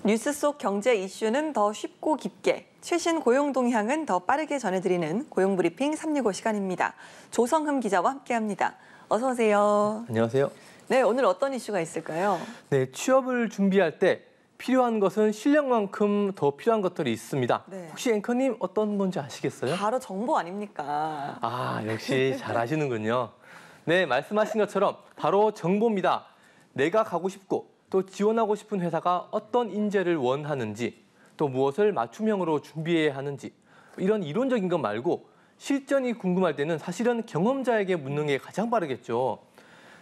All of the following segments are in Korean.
뉴스 속 경제 이슈는 더 쉽고 깊게, 최신 고용 동향은 더 빠르게 전해드리는 고용브리핑 365 시간입니다. 조성흠 기자와 함께합니다. 어서 오세요. 안녕하세요. 네, 오늘 어떤 이슈가 있을까요? 네, 취업을 준비할 때 필요한 것은 실력만큼 더 필요한 것들이 있습니다. 네. 혹시 앵커님 어떤 건지 아시겠어요? 바로 정보 아닙니까? 아, 역시 잘 아시는군요. 네, 말씀하신 것처럼 바로 정보입니다. 내가 가고 싶고 또 지원하고 싶은 회사가 어떤 인재를 원하는지, 또 무엇을 맞춤형으로 준비해야 하는지, 이런 이론적인 것 말고 실전이 궁금할 때는 사실은 경험자에게 묻는 게 가장 빠르겠죠.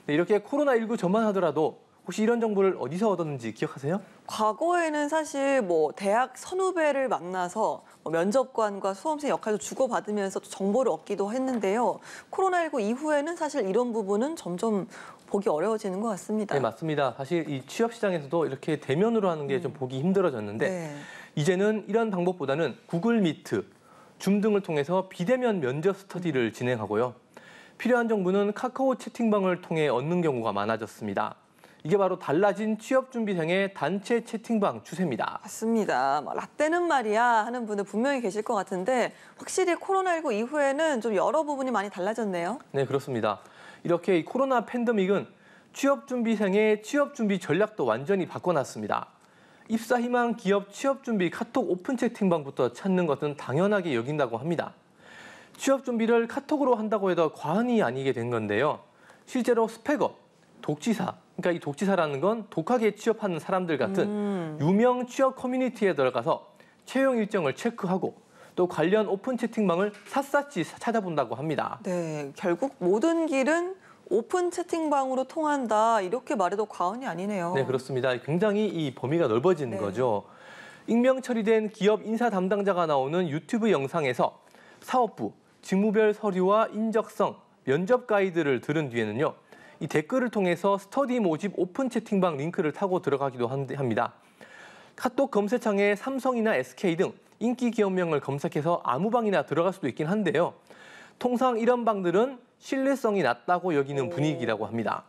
네, 이렇게 코로나19 전만 하더라도 혹시 이런 정보를 어디서 얻었는지 기억하세요? 과거에는 사실 대학 선후배를 만나서 면접관과 수험생 역할도 주고받으면서 정보를 얻기도 했는데요. 코로나19 이후에는 사실 이런 부분은 점점 보기 어려워지는 것 같습니다. 네, 맞습니다. 사실 이 취업 시장에서도 이렇게 대면으로 하는 게 좀 보기 힘들어졌는데 네. 이제는 이런 방법보다는 구글 미트, 줌 등을 통해서 비대면 면접 스터디를 진행하고요. 필요한 정보는 카카오 채팅방을 통해 얻는 경우가 많아졌습니다. 이게 바로 달라진 취업준비생의 단체 채팅방 추세입니다. 맞습니다. 라떼는 말이야 하는 분들 분명히 계실 것 같은데 확실히 코로나19 이후에는 좀 여러 부분이 많이 달라졌네요. 네, 그렇습니다. 이렇게 이 코로나 팬데믹은 취업준비생의 취업준비 전략도 완전히 바꿔놨습니다. 입사 희망 기업 취업준비 카톡 오픈 채팅방부터 찾는 것은 당연하게 여긴다고 합니다. 취업준비를 카톡으로 한다고 해도 과언이 아니게 된 건데요. 실제로 스펙업, 독지사, 그러니까 이 독지사라는 건 독하게 취업하는 사람들 같은 유명 취업 커뮤니티에 들어가서 채용 일정을 체크하고 또 관련 오픈 채팅방을 샅샅이 찾아본다고 합니다. 네, 결국 모든 길은 오픈 채팅방으로 통한다 이렇게 말해도 과언이 아니네요. 네, 그렇습니다. 굉장히 이 범위가 넓어지는 거죠. 익명 처리된 기업 인사 담당자가 나오는 유튜브 영상에서 사업부, 직무별 서류와 인적성, 면접 가이드를 들은 뒤에는요. 이 댓글을 통해서 스터디 모집 오픈 채팅방 링크를 타고 들어가기도 합니다. 카톡 검색창에 삼성이나 SK 등 인기 기업명을 검색해서 아무 방이나 들어갈 수도 있긴 한데요. 통상 이런 방들은 신뢰성이 낮다고 여기는 분위기라고 합니다.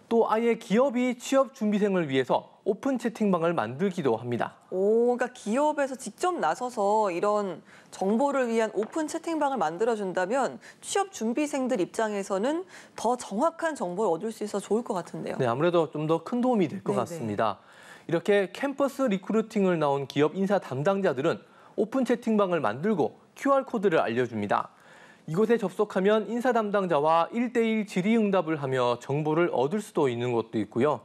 또 아예 기업이 취업 준비생을 위해서 오픈 채팅방을 만들기도 합니다. 그러니까 기업에서 직접 나서서 이런 정보를 위한 오픈 채팅방을 만들어준다면 취업 준비생들 입장에서는 더 정확한 정보를 얻을 수 있어서 좋을 것 같은데요. 네, 아무래도 좀 더 큰 도움이 될 것 같습니다. 이렇게 캠퍼스 리크루팅을 나온 기업 인사 담당자들은 오픈 채팅방을 만들고 QR코드를 알려줍니다. 이곳에 접속하면 인사 담당자와 1대1 질의응답을 하며 정보를 얻을 수도 있는 것도 있고요.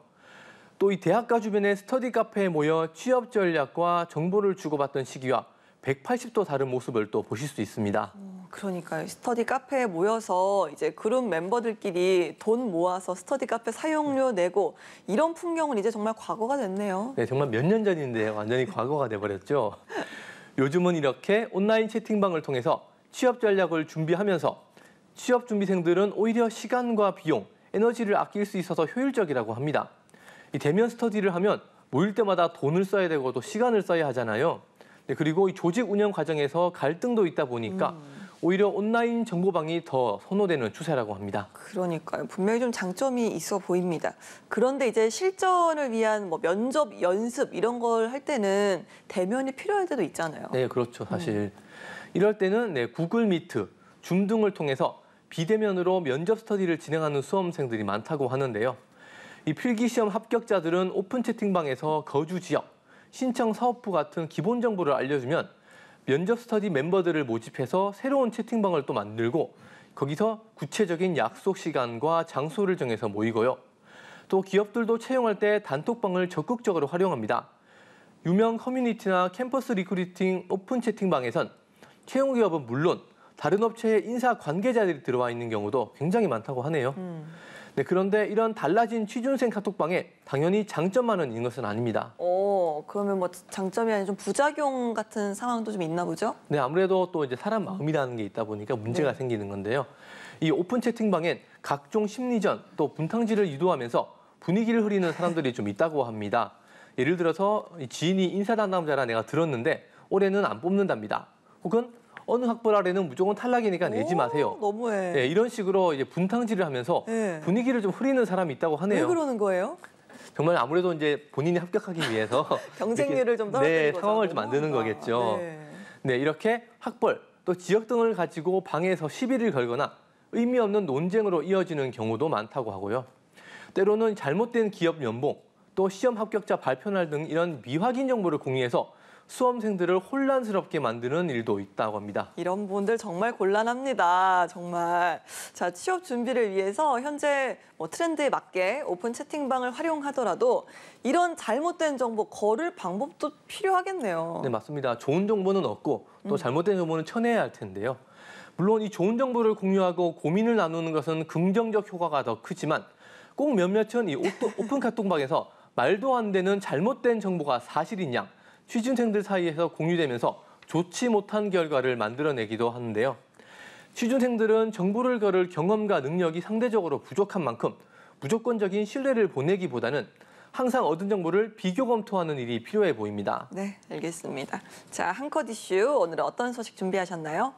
또 이 대학가 주변의 스터디 카페에 모여 취업 전략과 정보를 주고받던 시기와 180도 다른 모습을 또 보실 수 있습니다. 그러니까요. 스터디 카페에 모여서 이제 그룹 멤버들끼리 돈 모아서 스터디 카페 사용료 내고 이런 풍경은 이제 정말 과거가 됐네요. 네, 정말 몇 년 전인데 완전히 과거가 돼버렸죠. 요즘은 이렇게 온라인 채팅방을 통해서 취업 전략을 준비하면서 취업 준비생들은 오히려 시간과 비용, 에너지를 아낄 수 있어서 효율적이라고 합니다. 이 대면 스터디를 하면 모일 때마다 돈을 써야 되고 또 시간을 써야 하잖아요. 네, 그리고 이 조직 운영 과정에서 갈등도 있다 보니까 오히려 온라인 정보방이 더 선호되는 추세라고 합니다. 그러니까요. 분명히 좀 장점이 있어 보입니다. 그런데 이제 실전을 위한 면접 연습 이런 걸 할 때는 대면이 필요할 때도 있잖아요. 네, 그렇죠. 사실 이럴 때는 구글 미트, 줌 등을 통해서 비대면으로 면접 스터디를 진행하는 수험생들이 많다고 하는데요. 이 필기시험 합격자들은 오픈 채팅방에서 거주 지역, 신청 사업부 같은 기본 정보를 알려주면 면접 스터디 멤버들을 모집해서 새로운 채팅방을 또 만들고 거기서 구체적인 약속 시간과 장소를 정해서 모이고요. 또 기업들도 채용할 때 단톡방을 적극적으로 활용합니다. 유명 커뮤니티나 캠퍼스 리크루팅 오픈 채팅방에선 채용 기업은 물론 다른 업체의 인사 관계자들이 들어와 있는 경우도 굉장히 많다고 하네요. 네, 그런데 이런 달라진 취준생 카톡방에 당연히 장점만은 있는 것은 아닙니다. 그러면 장점이 아니라 좀 부작용 같은 상황도 좀 있나 보죠? 네, 아무래도 또 이제 사람 마음이라는 게 있다 보니까 문제가 생기는 건데요. 이 오픈 채팅방엔 각종 심리전 또 분탕질을 유도하면서 분위기를 흐리는 사람들이 좀 있다고 합니다. 예를 들어서 지인이 인사 담당자라 내가 들었는데 올해는 안 뽑는답니다. 혹은 어느 학벌아래는 무조건 탈락이니까 내지 마세요. 너무해. 네, 이런 식으로 이제 분탕질을 하면서 분위기를 좀 흐리는 사람이 있다고 하네요. 왜 그러는 거예요? 정말 아무래도 이제 본인이 합격하기 위해서 경쟁률을 좀 네, 떨어뜨리는 거죠. 상황을 좀 만드는 너무하다. 거겠죠. 네. 네, 이렇게 학벌 또 지역 등을 가지고 방에서 시비를 걸거나 의미 없는 논쟁으로 이어지는 경우도 많다고 하고요. 때로는 잘못된 기업 연봉, 또 시험 합격자 발표날 등 이런 미확인 정보를 공유해서 수험생들을 혼란스럽게 만드는 일도 있다고 합니다. 이런 분들 정말 곤란합니다. 정말. 자, 취업 준비를 위해서 현재 트렌드에 맞게 오픈 채팅방을 활용하더라도 이런 잘못된 정보 거를 방법도 필요하겠네요. 네, 맞습니다. 좋은 정보는 없고 또 잘못된 정보는 쳐내야 할 텐데요. 물론 이 좋은 정보를 공유하고 고민을 나누는 것은 긍정적 효과가 더 크지만 꼭 몇몇은 이 오픈 카톡방에서 말도 안 되는 잘못된 정보가 사실인 양 취준생들 사이에서 공유되면서 좋지 못한 결과를 만들어내기도 하는데요. 취준생들은 정보를 걸을 경험과 능력이 상대적으로 부족한 만큼 무조건적인 신뢰를 보내기보다는 항상 얻은 정보를 비교 검토하는 일이 필요해 보입니다. 네, 알겠습니다. 자, 한컷 이슈 오늘은 어떤 소식 준비하셨나요?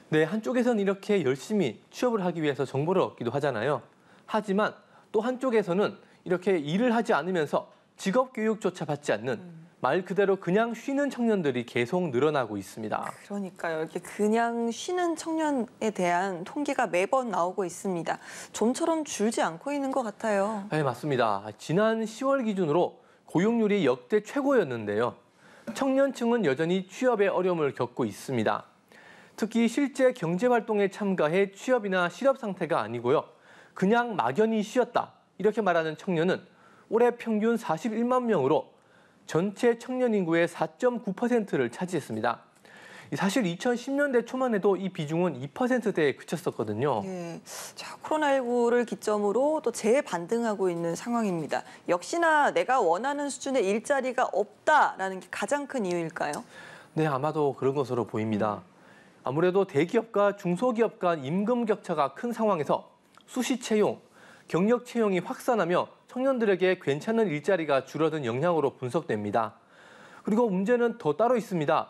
네, 한쪽에서는 이렇게 열심히 취업을 하기 위해서 정보를 얻기도 하잖아요. 하지만 또 한쪽에서는 이렇게 일을 하지 않으면서 직업 교육조차 받지 않는 말 그대로 그냥 쉬는 청년들이 계속 늘어나고 있습니다. 그러니까요. 이렇게 그냥 쉬는 청년에 대한 통계가 매번 나오고 있습니다. 좀처럼 줄지 않고 있는 것 같아요. 네, 맞습니다. 지난 10월 기준으로 고용률이 역대 최고였는데요. 청년층은 여전히 취업에 어려움을 겪고 있습니다. 특히 실제 경제활동에 참가해 취업이나 실업 상태가 아니고요. 그냥 막연히 쉬었다. 이렇게 말하는 청년은 올해 평균 41만 명으로 전체 청년 인구의 4.9%를 차지했습니다. 사실 2010년대 초만 해도 이 비중은 2%대에 그쳤었거든요. 네. 자, 코로나19를 기점으로 또 재반등하고 있는 상황입니다. 역시나 내가 원하는 수준의 일자리가 없다라는 게 가장 큰 이유일까요? 네, 아마도 그런 것으로 보입니다. 아무래도 대기업과 중소기업 간 임금 격차가 큰 상황에서 수시 채용, 경력 채용이 확산하며 청년들에게 괜찮은 일자리가 줄어든 영향으로 분석됩니다. 그리고 문제는 더 따로 있습니다.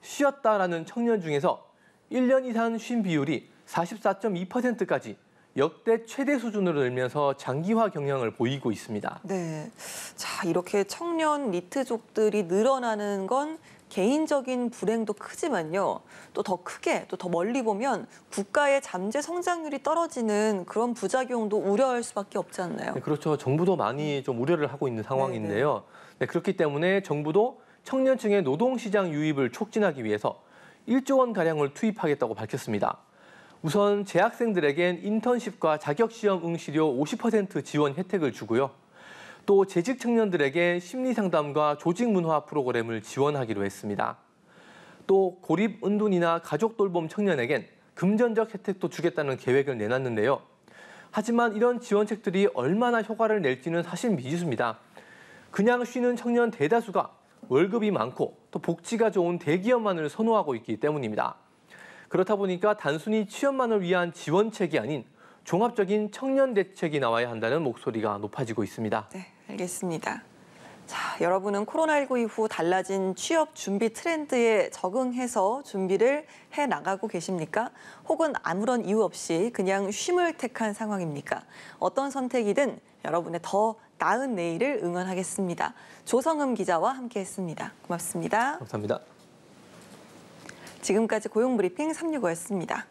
쉬었다라는 청년 중에서 1년 이상 쉰 비율이 44.2%까지 역대 최대 수준으로 늘면서 장기화 경향을 보이고 있습니다. 네. 자, 이렇게 청년 니트족들이 늘어나는 건 개인적인 불행도 크지만요. 또 더 크게, 또 더 멀리 보면 국가의 잠재 성장률이 떨어지는 그런 부작용도 우려할 수밖에 없지 않나요? 네, 그렇죠. 정부도 많이 좀 우려를 하고 있는 상황인데요. 네, 그렇기 때문에 정부도 청년층의 노동시장 유입을 촉진하기 위해서 1조 원 가량을 투입하겠다고 밝혔습니다. 우선 재학생들에겐 인턴십과 자격시험 응시료 50% 지원 혜택을 주고요. 또 재직 청년들에게 심리상담과 조직문화 프로그램을 지원하기로 했습니다. 또 고립은둔이나 가족 돌봄 청년에겐 금전적 혜택도 주겠다는 계획을 내놨는데요. 하지만 이런 지원책들이 얼마나 효과를 낼지는 사실 미지수입니다. 그냥 쉬는 청년 대다수가 월급이 많고 또 복지가 좋은 대기업만을 선호하고 있기 때문입니다. 그렇다 보니까 단순히 취업만을 위한 지원책이 아닌 종합적인 청년 대책이 나와야 한다는 목소리가 높아지고 있습니다. 네, 알겠습니다. 자, 여러분은 코로나19 이후 달라진 취업 준비 트렌드에 적응해서 준비를 해 나가고 계십니까? 혹은 아무런 이유 없이 그냥 쉼을 택한 상황입니까? 어떤 선택이든 여러분의 더 나은 내일을 응원하겠습니다. 조성음 기자와 함께했습니다. 고맙습니다. 감사합니다. 지금까지 고용브리핑 365였습니다.